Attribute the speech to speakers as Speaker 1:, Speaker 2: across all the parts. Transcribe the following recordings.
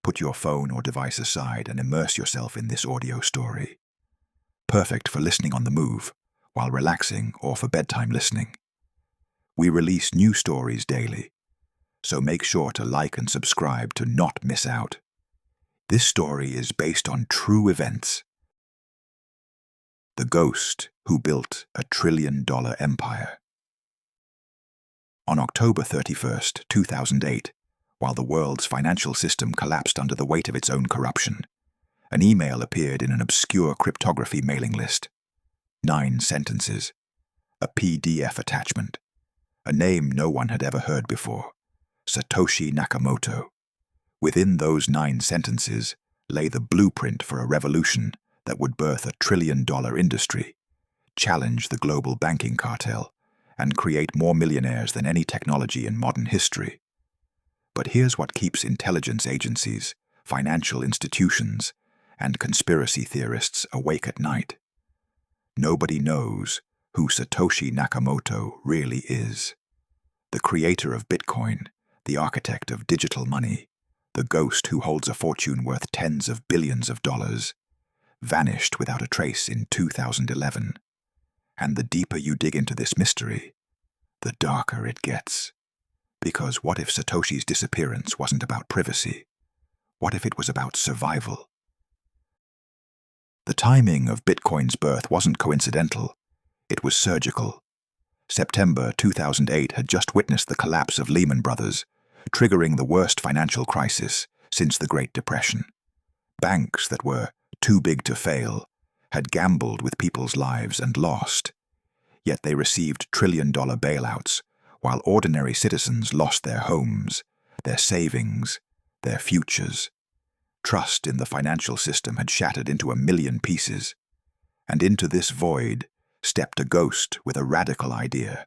Speaker 1: put your phone or device aside and immerse yourself in this audio story. Perfect for listening on the move, while relaxing, or for bedtime listening. We release new stories daily, so make sure to like and subscribe to not miss out. This story is based on true events. The ghost who built a trillion-dollar empire. On October 31st, 2008, while the world's financial system collapsed under the weight of its own corruption, an email appeared in an obscure cryptography mailing list. 9 sentences, a PDF attachment, a name no one had ever heard before, Satoshi Nakamoto. Within those 9 sentences lay the blueprint for a revolution that would birth a trillion-dollar industry, challenge the global banking cartel, and create more millionaires than any technology in modern history. But here's what keeps intelligence agencies, financial institutions, and conspiracy theorists awake at night. Nobody knows who Satoshi Nakamoto really is. The creator of Bitcoin, the architect of digital money, the ghost who holds a fortune worth tens of billions of dollars, vanished without a trace in 2011. And the deeper you dig into this mystery, the darker it gets. Because what if Satoshi's disappearance wasn't about privacy? What if it was about survival? The timing of Bitcoin's birth wasn't coincidental. It was surgical. September 2008 had just witnessed the collapse of Lehman Brothers, triggering the worst financial crisis since the Great Depression. Banks that were too big to fail had gambled with people's lives and lost. Yet they received trillion-dollar bailouts, while ordinary citizens lost their homes, their savings, their futures. Trust in the financial system had shattered into a million pieces, and into this void stepped a ghost with a radical idea.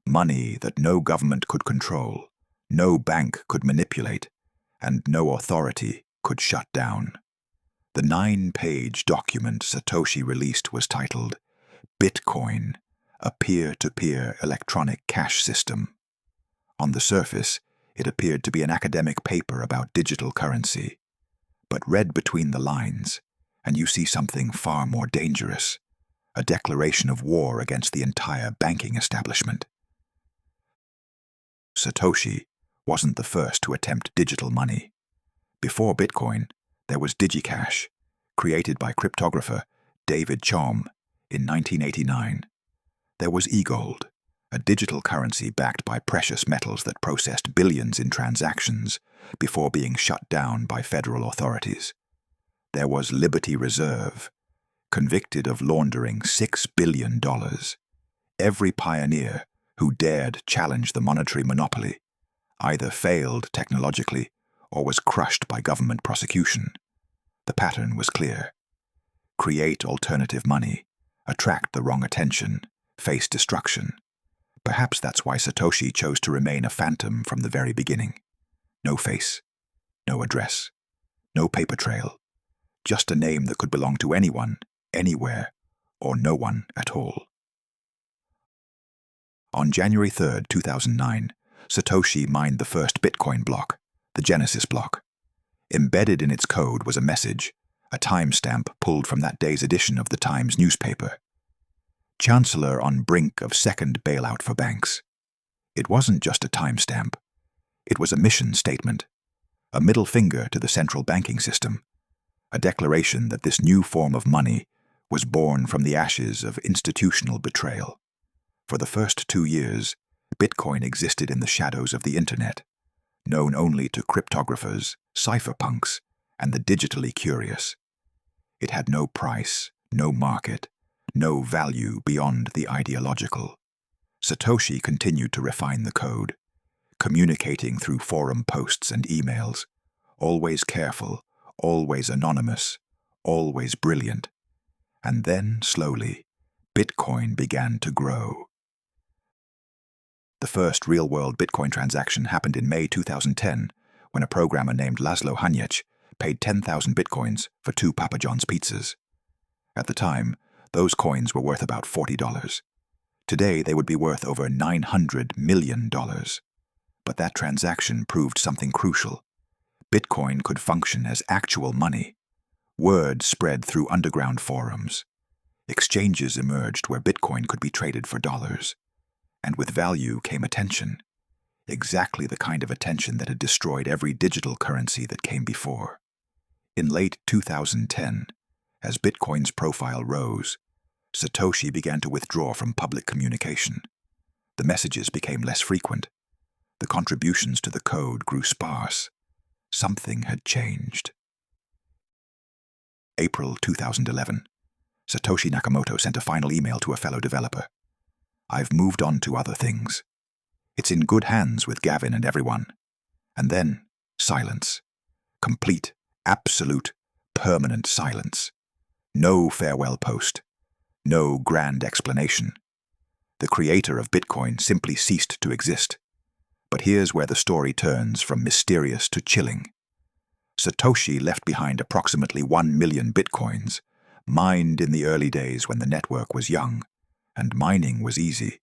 Speaker 1: Money that no government could control, no bank could manipulate, and no authority could shut down. The 9-page document Satoshi released was titled Bitcoin, a peer-to-peer electronic cash system. On the surface, it appeared to be an academic paper about digital currency. But read between the lines, and you see something far more dangerous, a declaration of war against the entire banking establishment. Satoshi wasn't the first to attempt digital money. Before Bitcoin, there was DigiCash, created by cryptographer David Chaum in 1989. There was eGold, a digital currency backed by precious metals that processed billions in transactions before being shut down by federal authorities. There was Liberty Reserve, convicted of laundering $6 billion. Every pioneer who dared challenge the monetary monopoly either failed technologically or was crushed by government prosecution. The pattern was clear. Create alternative money, attract the wrong attention, face destruction. Perhaps that's why Satoshi chose to remain a phantom from the very beginning. No face, no address, no paper trail, just a name that could belong to anyone, anywhere, or no one at all. On January 3, 2009, Satoshi mined the first Bitcoin block, the Genesis block. Embedded in its code was a message, a timestamp pulled from that day's edition of the Times newspaper. Chancellor on brink of second bailout for banks. It wasn't just a timestamp. It was a mission statement, a middle finger to the central banking system, a declaration that this new form of money was born from the ashes of institutional betrayal. For the first 2 years, Bitcoin existed in the shadows of the internet, known only to cryptographers, cypherpunks, and the digitally curious. It had no price, no market, no value beyond the ideological. Satoshi continued to refine the code, communicating through forum posts and emails, always careful, always anonymous, always brilliant. And then, slowly, Bitcoin began to grow. The first real-world Bitcoin transaction happened in May 2010, when a programmer named Laszlo Hanyecz paid 10,000 Bitcoins for 2 Papa John's pizzas. At the time, those coins were worth about $40. Today, they would be worth over $900 million. But that transaction proved something crucial. Bitcoin could function as actual money. Word spread through underground forums. Exchanges emerged where Bitcoin could be traded for dollars. And with value came attention. Exactly the kind of attention that had destroyed every digital currency that came before. In late 2010, as Bitcoin's profile rose, Satoshi began to withdraw from public communication. The messages became less frequent. The contributions to the code grew sparse. Something had changed. April 2011. Satoshi Nakamoto sent a final email to a fellow developer. "I've moved on to other things. It's in good hands with Gavin and everyone." And then, silence. Complete, absolute, permanent silence. No farewell post. No grand explanation. The creator of Bitcoin simply ceased to exist. But here's where the story turns from mysterious to chilling. Satoshi left behind approximately 1 million Bitcoins, mined in the early days when the network was young, and mining was easy.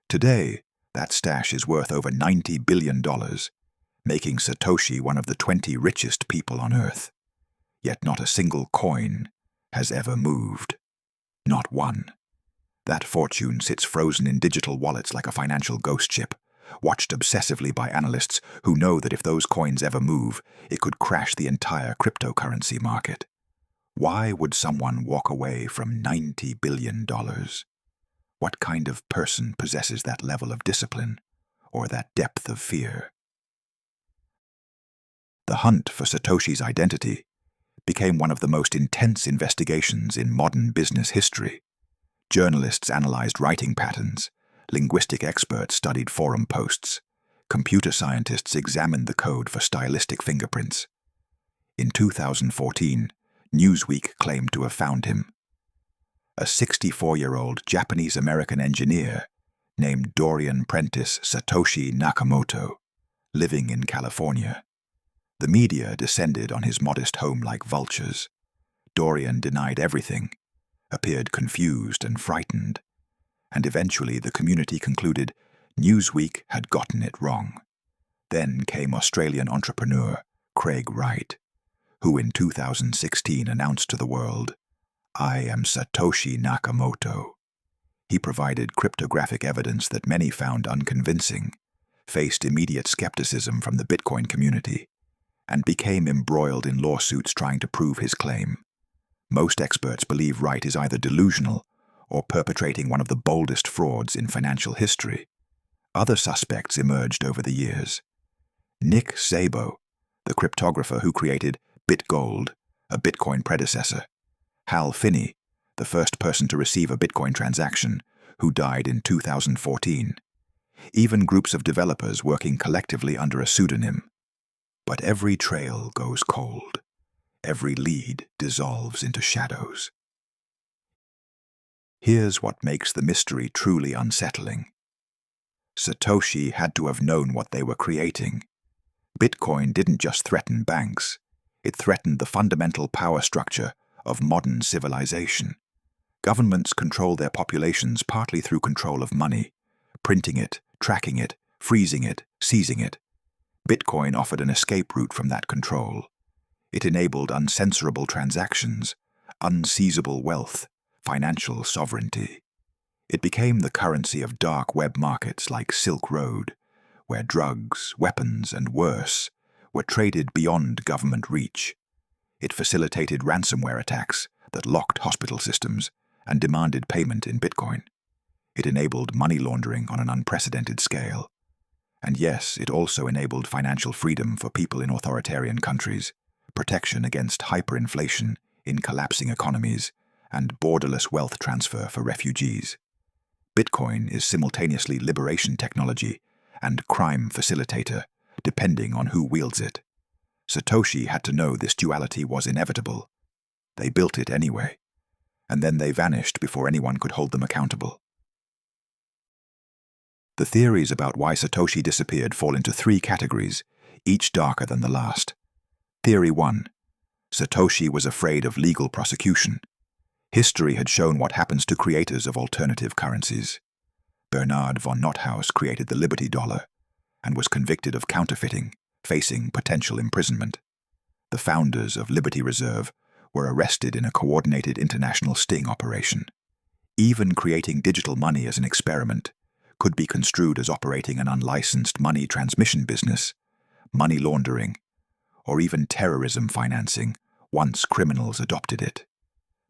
Speaker 1: Today, that stash is worth over $90 billion, making Satoshi one of the 20 richest people on Earth. Yet not a single coin has ever moved. Not one. That fortune sits frozen in digital wallets like a financial ghost ship, watched obsessively by analysts who know that if those coins ever move, it could crash the entire cryptocurrency market. Why would someone walk away from $90 billion? What kind of person possesses that level of discipline, or that depth of fear? The hunt for Satoshi's identity became one of the most intense investigations in modern business history. Journalists analyzed writing patterns, linguistic experts studied forum posts, computer scientists examined the code for stylistic fingerprints. In 2014, Newsweek claimed to have found him. A 64-year-old Japanese-American engineer named Dorian Prentice Satoshi Nakamoto, living in California. The media descended on his modest home like vultures. Dorian denied everything, appeared confused and frightened, and eventually the community concluded Newsweek had gotten it wrong. Then came Australian entrepreneur Craig Wright, who in 2016 announced to the world, "I am Satoshi Nakamoto." He provided cryptographic evidence that many found unconvincing, faced immediate skepticism from the Bitcoin community, and became embroiled in lawsuits trying to prove his claim. Most experts believe Wright is either delusional or perpetrating one of the boldest frauds in financial history. Other suspects emerged over the years. Nick Szabo, the cryptographer who created BitGold, a Bitcoin predecessor. Hal Finney, the first person to receive a Bitcoin transaction, who died in 2014. Even groups of developers working collectively under a pseudonym. But every trail goes cold. Every lead dissolves into shadows. Here's what makes the mystery truly unsettling. Satoshi had to have known what they were creating. Bitcoin didn't just threaten banks, it threatened the fundamental power structure of modern civilization. Governments control their populations partly through control of money, printing it, tracking it, freezing it, seizing it. Bitcoin offered an escape route from that control. It enabled uncensorable transactions, unseizable wealth, financial sovereignty. It became the currency of dark web markets like Silk Road, where drugs, weapons, and worse were traded beyond government reach. It facilitated ransomware attacks that locked hospital systems and demanded payment in Bitcoin. It enabled money laundering on an unprecedented scale. And yes, it also enabled financial freedom for people in authoritarian countries, protection against hyperinflation in collapsing economies, and borderless wealth transfer for refugees. Bitcoin is simultaneously liberation technology and crime facilitator, depending on who wields it. Satoshi had to know this duality was inevitable. They built it anyway, and then they vanished before anyone could hold them accountable. The theories about why Satoshi disappeared fall into 3 categories, each darker than the last. Theory 1. Satoshi was afraid of legal prosecution. History had shown what happens to creators of alternative currencies. Bernard von Nothaus created the Liberty Dollar and was convicted of counterfeiting, facing potential imprisonment. The founders of Liberty Reserve were arrested in a coordinated international sting operation. Even creating digital money as an experiment could be construed as operating an unlicensed money transmission business, money laundering, or even terrorism financing once criminals adopted it.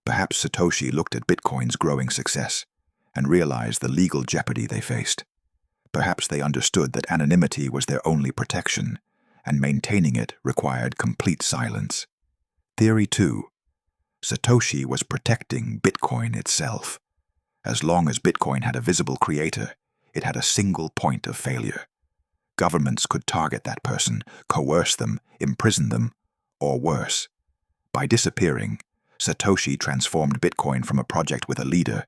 Speaker 1: Perhaps Satoshi looked at Bitcoin's growing success and realized the legal jeopardy they faced. Perhaps they understood that anonymity was their only protection, and maintaining it required complete silence. Theory 2. Satoshi was protecting Bitcoin itself. As long as Bitcoin had a visible creator, it had a single point of failure. Governments could target that person, coerce them, imprison them, or worse. By disappearing, Satoshi transformed Bitcoin from a project with a leader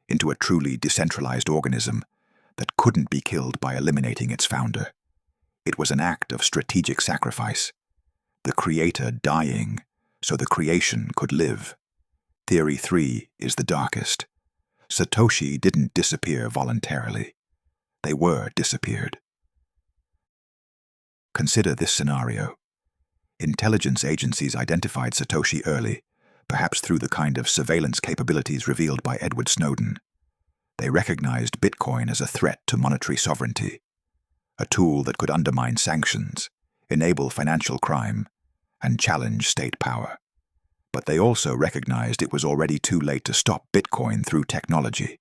Speaker 1: into a truly decentralized organism that couldn't be killed by eliminating its founder. It was an act of strategic sacrifice, the creator dying so the creation could live. Theory 3 is the darkest. Satoshi didn't disappear voluntarily. They were disappeared. Consider this scenario. Intelligence agencies identified Satoshi early, perhaps through the kind of surveillance capabilities revealed by Edward Snowden. They recognized Bitcoin as a threat to monetary sovereignty, a tool that could undermine sanctions, enable financial crime, and challenge state power. But they also recognized it was already too late to stop Bitcoin through technology.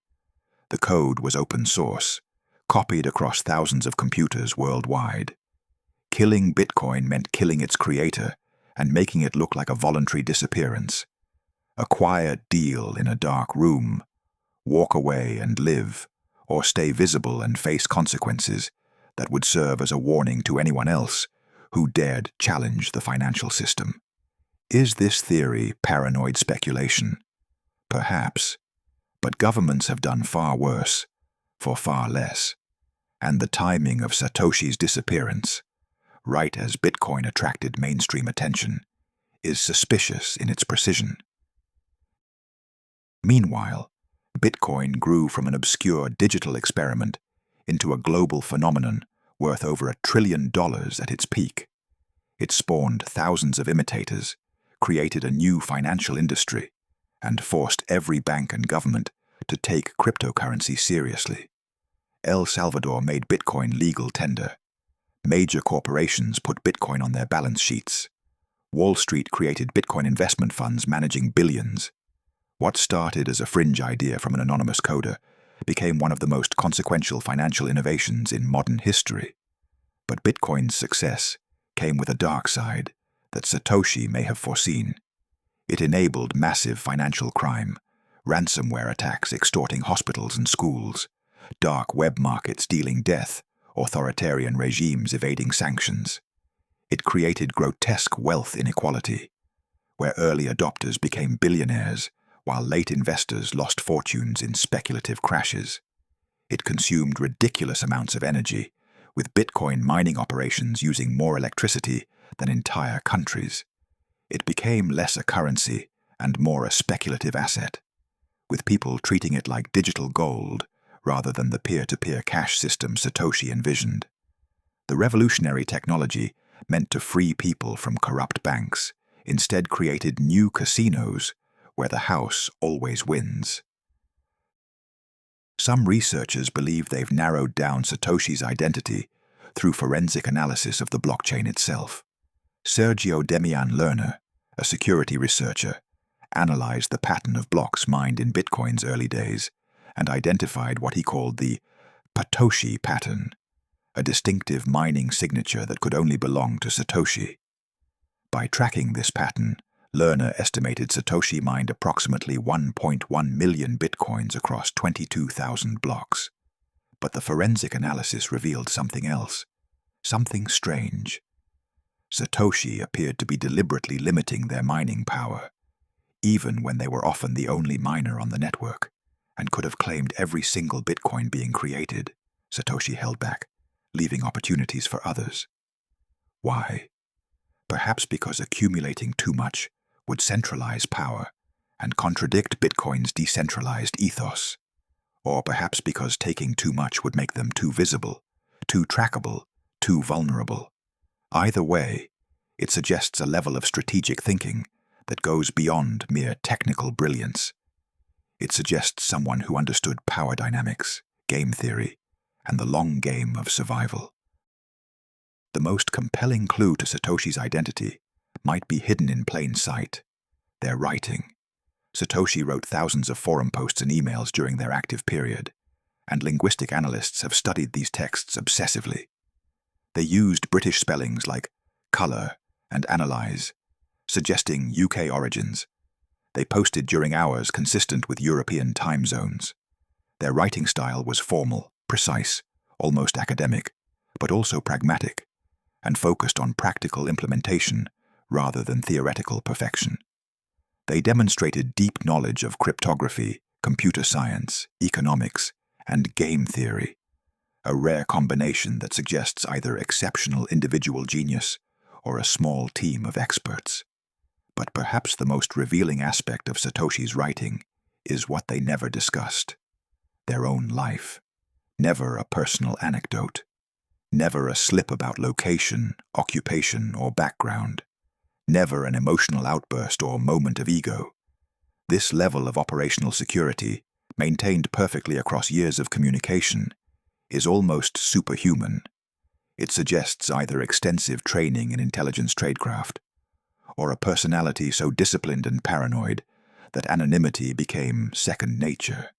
Speaker 1: The code was open source, copied across thousands of computers worldwide. Killing Bitcoin meant killing its creator and making it look like a voluntary disappearance. A quiet deal in a dark room, walk away and live, or stay visible and face consequences that would serve as a warning to anyone else who dared challenge the financial system. Is this theory paranoid speculation? Perhaps, but governments have done far worse, for far less. And the timing of Satoshi's disappearance, right as Bitcoin attracted mainstream attention, is suspicious in its precision. Meanwhile, Bitcoin grew from an obscure digital experiment into a global phenomenon worth over $1 trillion at its peak. It spawned thousands of imitators, created a new financial industry, and forced every bank and government to take cryptocurrency seriously. El Salvador made Bitcoin legal tender. Major corporations put Bitcoin on their balance sheets. Wall Street created Bitcoin investment funds managing billions. What started as a fringe idea from an anonymous coder became one of the most consequential financial innovations in modern history. But Bitcoin's success came with a dark side that Satoshi may have foreseen. It enabled massive financial crime, ransomware attacks extorting hospitals and schools, dark web markets dealing death, authoritarian regimes evading sanctions. It created grotesque wealth inequality, where early adopters became billionaires while late investors lost fortunes in speculative crashes. It consumed ridiculous amounts of energy, with Bitcoin mining operations using more electricity than entire countries. It became less a currency and more a speculative asset, with people treating it like digital gold rather than the peer-to-peer cash system Satoshi envisioned. The revolutionary technology, meant to free people from corrupt banks, instead created new casinos where the house always wins. Some researchers believe they've narrowed down Satoshi's identity through forensic analysis of the blockchain itself. Sergio Demian Lerner, a security researcher, analyzed the pattern of blocks mined in Bitcoin's early days and identified what he called the Satoshi pattern, a distinctive mining signature that could only belong to Satoshi. By tracking this pattern, Lerner estimated Satoshi mined approximately 1.1 million bitcoins across 22,000 blocks. But the forensic analysis revealed something else, something strange. Satoshi appeared to be deliberately limiting their mining power, even when they were often the only miner on the network, and could have claimed every single bitcoin being created. Satoshi held back, leaving opportunities for others. Why? Perhaps because accumulating too much would centralize power and contradict Bitcoin's decentralized ethos. Or perhaps because taking too much would make them too visible, too trackable, too vulnerable. Either way, it suggests a level of strategic thinking that goes beyond mere technical brilliance. It suggests someone who understood power dynamics, game theory, and the long game of survival. The most compelling clue to Satoshi's identity might be hidden in plain sight: their writing. Satoshi wrote thousands of forum posts and emails during their active period, and linguistic analysts have studied these texts obsessively. They used British spellings like colour and analyse, suggesting UK origins. They posted during hours consistent with European time zones. Their writing style was formal, precise, almost academic, but also pragmatic, and focused on practical implementation rather than theoretical perfection. They demonstrated deep knowledge of cryptography, computer science, economics, and game theory, a rare combination that suggests either exceptional individual genius or a small team of experts. But perhaps the most revealing aspect of Satoshi's writing is what they never discussed: their own life. Never a personal anecdote. Never a slip about location, occupation, or background. Never an emotional outburst or moment of ego. This level of operational security, maintained perfectly across years of communication, is almost superhuman. It suggests either extensive training in intelligence tradecraft, or a personality so disciplined and paranoid that anonymity became second nature.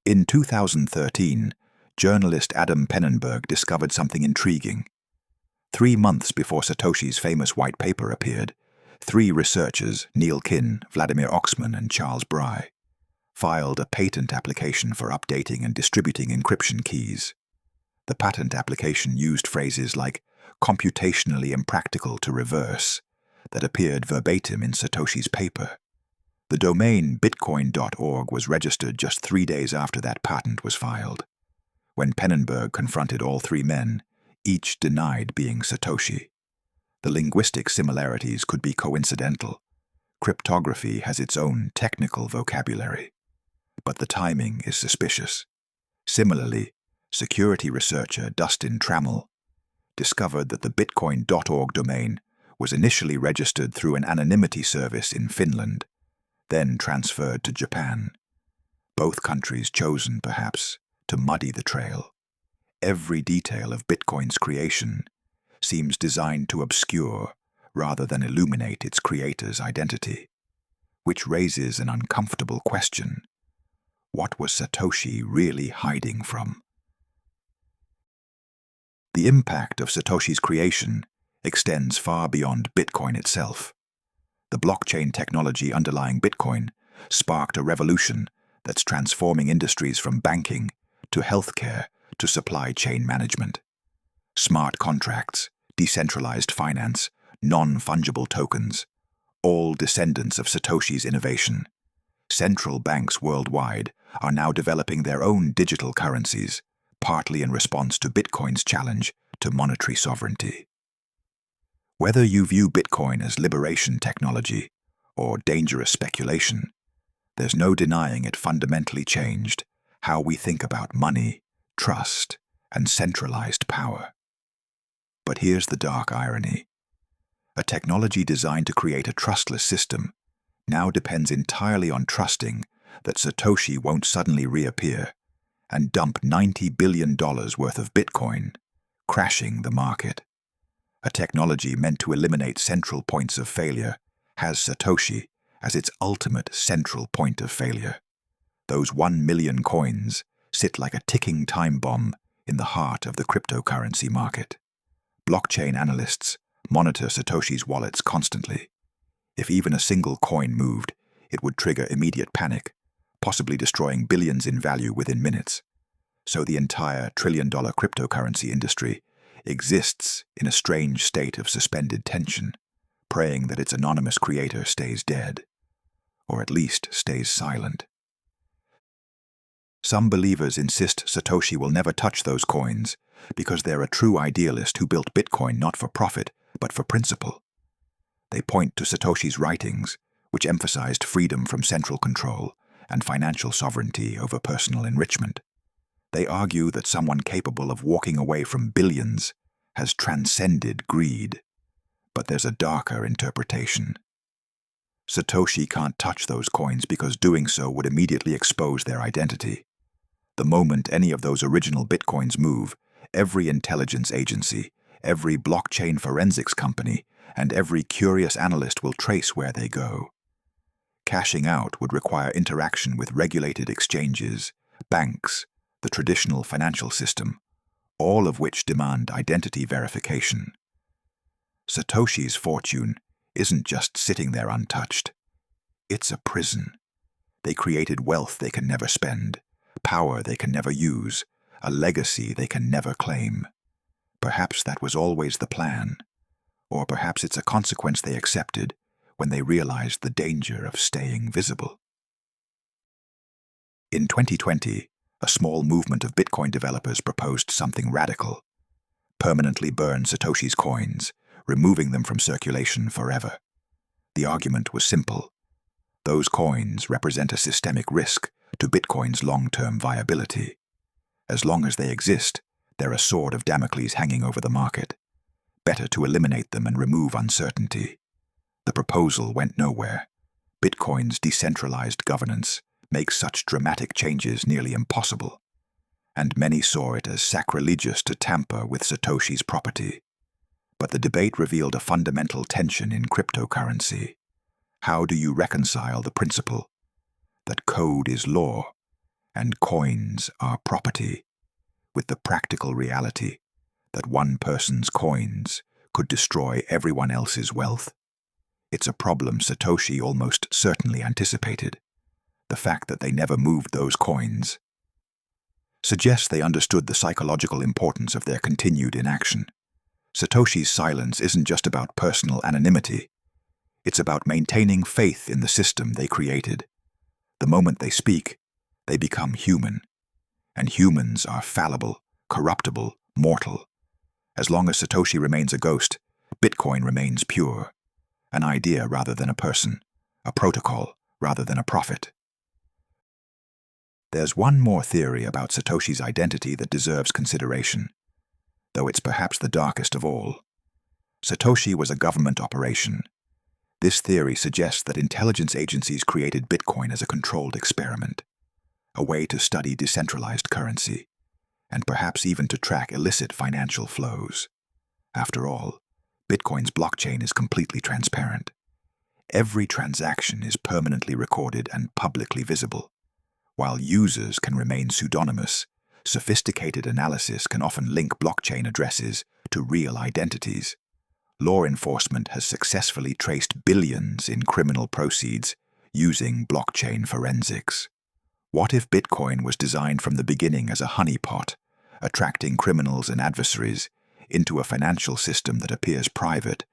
Speaker 1: In 2013, journalist Adam Pennenberg discovered something intriguing. 3 months before Satoshi's famous white paper appeared, 3 researchers, Neil Kinn, Vladimir Oxman, and Charles Bry, filed a patent application for updating and distributing encryption keys. The patent application used phrases like computationally impractical to reverse that appeared verbatim in Satoshi's paper. The domain bitcoin.org was registered just 3 days after that patent was filed. When Pennenberg confronted all 3 men, each denied being Satoshi. The linguistic similarities could be coincidental. Cryptography has its own technical vocabulary. But the timing is suspicious. Similarly, security researcher Dustin Trammell discovered that the bitcoin.org domain was initially registered through an anonymity service in Finland, then transferred to Japan. Both countries chosen, perhaps, to muddy the trail. Every detail of Bitcoin's creation seems designed to obscure rather than illuminate its creator's identity, which raises an uncomfortable question: what was Satoshi really hiding from? The impact of Satoshi's creation extends far beyond Bitcoin itself. The blockchain technology underlying Bitcoin sparked a revolution that's transforming industries from banking to healthcare to supply chain management. Smart contracts, decentralized finance, non-fungible tokens, all descendants of Satoshi's innovation. Central banks worldwide are now developing their own digital currencies, partly in response to Bitcoin's challenge to monetary sovereignty. Whether you view Bitcoin as liberation technology or dangerous speculation, there's no denying it fundamentally changed how we think about money, trust, and centralized power. But here's the dark irony. A technology designed to create a trustless system now depends entirely on trusting that Satoshi won't suddenly reappear and dump $90 billion worth of Bitcoin, crashing the market. A technology meant to eliminate central points of failure has Satoshi as its ultimate central point of failure. Those 1 million coins sit like a ticking time bomb in the heart of the cryptocurrency market. Blockchain analysts monitor Satoshi's wallets constantly. If even a single coin moved, it would trigger immediate panic, possibly destroying billions in value within minutes. So the entire trillion-dollar cryptocurrency industry exists in a strange state of suspended tension, praying that its anonymous creator stays dead, or at least stays silent. Some believers insist Satoshi will never touch those coins because they're a true idealist who built Bitcoin not for profit, but for principle. They point to Satoshi's writings, which emphasized freedom from central control and financial sovereignty over personal enrichment. They argue that someone capable of walking away from billions has transcended greed. But there's a darker interpretation. Satoshi can't touch those coins because doing so would immediately expose their identity. The moment any of those original bitcoins move, every intelligence agency, every blockchain forensics company, and every curious analyst will trace where they go. Cashing out would require interaction with regulated exchanges, banks, the traditional financial system, all of which demand identity verification. Satoshi's fortune isn't just sitting there untouched. It's a prison. They created wealth they can never spend, power they can never use, a legacy they can never claim. Perhaps that was always the plan, or perhaps it's a consequence they accepted when they realized the danger of staying visible. In 2020, a small movement of Bitcoin developers proposed something radical: permanently burn Satoshi's coins, removing them from circulation forever. The argument was simple. Those coins represent a systemic risk to Bitcoin's long-term viability. As long as they exist, they're a sword of Damocles hanging over the market. Better to eliminate them and remove uncertainty. The proposal went nowhere. Bitcoin's decentralized governance makes such dramatic changes nearly impossible, and many saw it as sacrilegious to tamper with Satoshi's property. But the debate revealed a fundamental tension in cryptocurrency. How do you reconcile the principle that code is law and coins are property with the practical reality that one person's coins could destroy everyone else's wealth? It's a problem Satoshi almost certainly anticipated. The fact that they never moved those coins suggests they understood the psychological importance of their continued inaction. Satoshi's silence isn't just about personal anonymity. It's about maintaining faith in the system they created. The moment they speak, they become human. And humans are fallible, corruptible, mortal. As long as Satoshi remains a ghost, Bitcoin remains pure. An idea rather than a person, a protocol rather than a prophet. There's one more theory about Satoshi's identity that deserves consideration, though it's perhaps the darkest of all. Satoshi was a government operation. This theory suggests that intelligence agencies created Bitcoin as a controlled experiment, a way to study decentralized currency, and perhaps even to track illicit financial flows. After all, Bitcoin's blockchain is completely transparent. Every transaction is permanently recorded and publicly visible. While users can remain pseudonymous, sophisticated analysis can often link blockchain addresses to real identities. Law enforcement has successfully traced billions in criminal proceeds using blockchain forensics. What if Bitcoin was designed from the beginning as a honeypot, attracting criminals and adversaries into a financial system that appears private,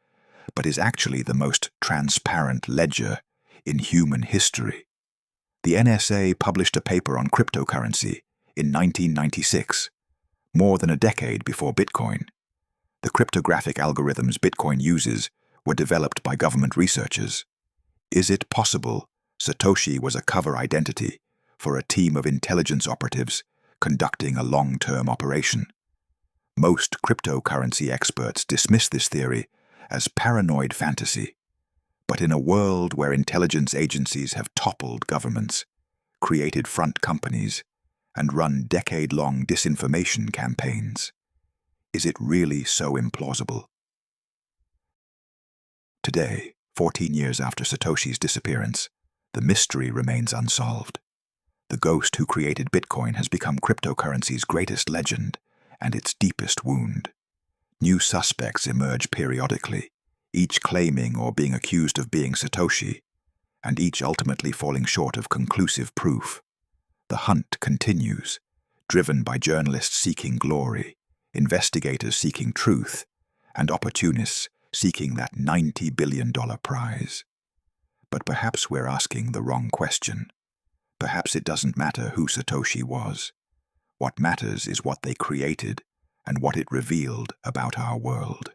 Speaker 1: but is actually the most transparent ledger in human history? The NSA published a paper on cryptocurrency in 1996, more than a decade before Bitcoin. The cryptographic algorithms Bitcoin uses were developed by government researchers. Is it possible Satoshi was a cover identity for a team of intelligence operatives conducting a long-term operation? Most cryptocurrency experts dismiss this theory as paranoid fantasy. But in a world where intelligence agencies have toppled governments, created front companies, and run decade-long disinformation campaigns, is it really so implausible? Today, 14 years after Satoshi's disappearance, the mystery remains unsolved. The ghost who created Bitcoin has become cryptocurrency's greatest legend and its deepest wound. New suspects emerge periodically, each claiming or being accused of being Satoshi, and each ultimately falling short of conclusive proof. The hunt continues, driven by journalists seeking glory, investigators seeking truth, and opportunists seeking that $90 billion prize. But perhaps we're asking the wrong question. Perhaps it doesn't matter who Satoshi was. What matters is what they created and what it revealed about our world.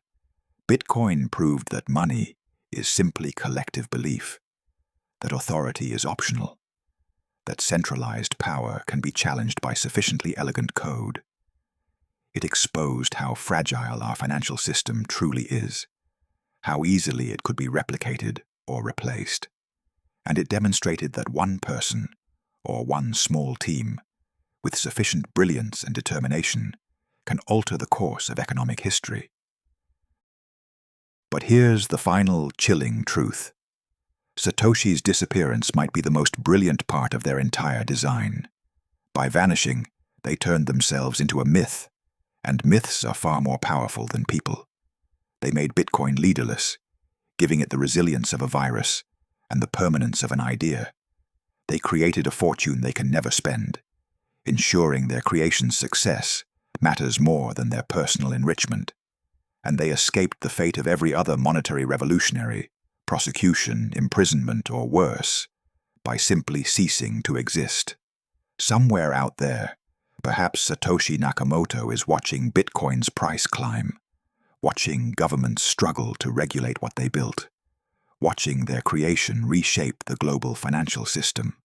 Speaker 1: Bitcoin proved that money is simply collective belief, that authority is optional, that centralized power can be challenged by sufficiently elegant code. It exposed how fragile our financial system truly is, how easily it could be replicated or replaced. And it demonstrated that one person, or one small team, with sufficient brilliance and determination, can alter the course of economic history. But here's the final chilling truth. Satoshi's disappearance might be the most brilliant part of their entire design. By vanishing, they turned themselves into a myth, and myths are far more powerful than people. They made Bitcoin leaderless, giving it the resilience of a virus and the permanence of an idea. They created a fortune they can never spend, ensuring their creation's success matters more than their personal enrichment. And they escaped the fate of every other monetary revolutionary, prosecution, imprisonment, or worse, by simply ceasing to exist. Somewhere out there, perhaps Satoshi Nakamoto is watching Bitcoin's price climb, watching governments struggle to regulate what they built, watching their creation reshape the global financial system.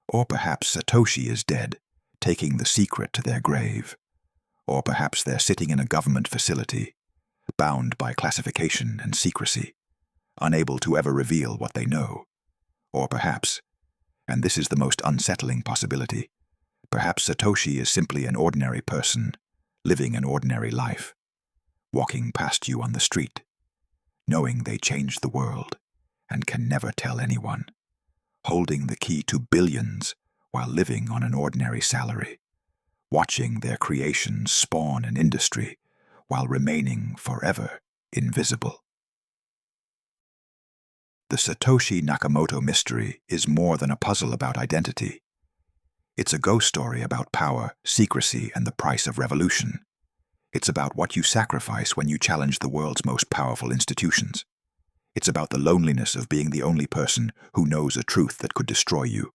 Speaker 1: Or perhaps Satoshi is dead, taking the secret to their grave. Or perhaps they're sitting in a government facility, bound by classification and secrecy, unable to ever reveal what they know. Or perhaps, and this is the most unsettling possibility, perhaps Satoshi is simply an ordinary person, living an ordinary life, walking past you on the street, knowing they changed the world and can never tell anyone, holding the key to billions while living on an ordinary salary, watching their creations spawn an industry while remaining forever invisible. The Satoshi Nakamoto mystery is more than a puzzle about identity. It's a ghost story about power, secrecy, and the price of revolution. It's about what you sacrifice when you challenge the world's most powerful institutions. It's about the loneliness of being the only person who knows a truth that could destroy you.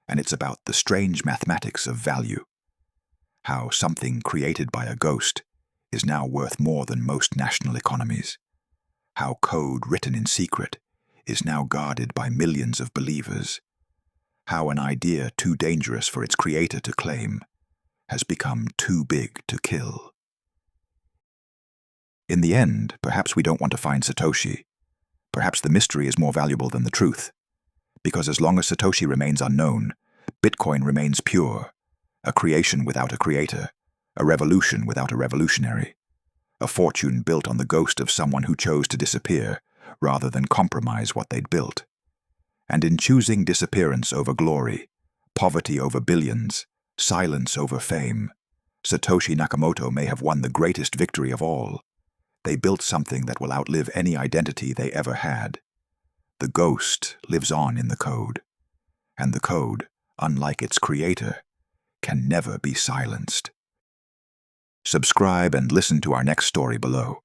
Speaker 1: And it's about the strange mathematics of value. How something created by a ghost is now worth more than most national economies. How code written in secret is now guarded by millions of believers. How an idea too dangerous for its creator to claim has become too big to kill. In the end, perhaps we don't want to find Satoshi. Perhaps the mystery is more valuable than the truth. Because as long as Satoshi remains unknown, Bitcoin remains pure, a creation without a creator, a revolution without a revolutionary, a fortune built on the ghost of someone who chose to disappear rather than compromise what they'd built. And in choosing disappearance over glory, poverty over billions, silence over fame, Satoshi Nakamoto may have won the greatest victory of all. They built something that will outlive any identity they ever had. The ghost lives on in the code, and the code, unlike its creator, can never be silenced. Subscribe and listen to our next story below.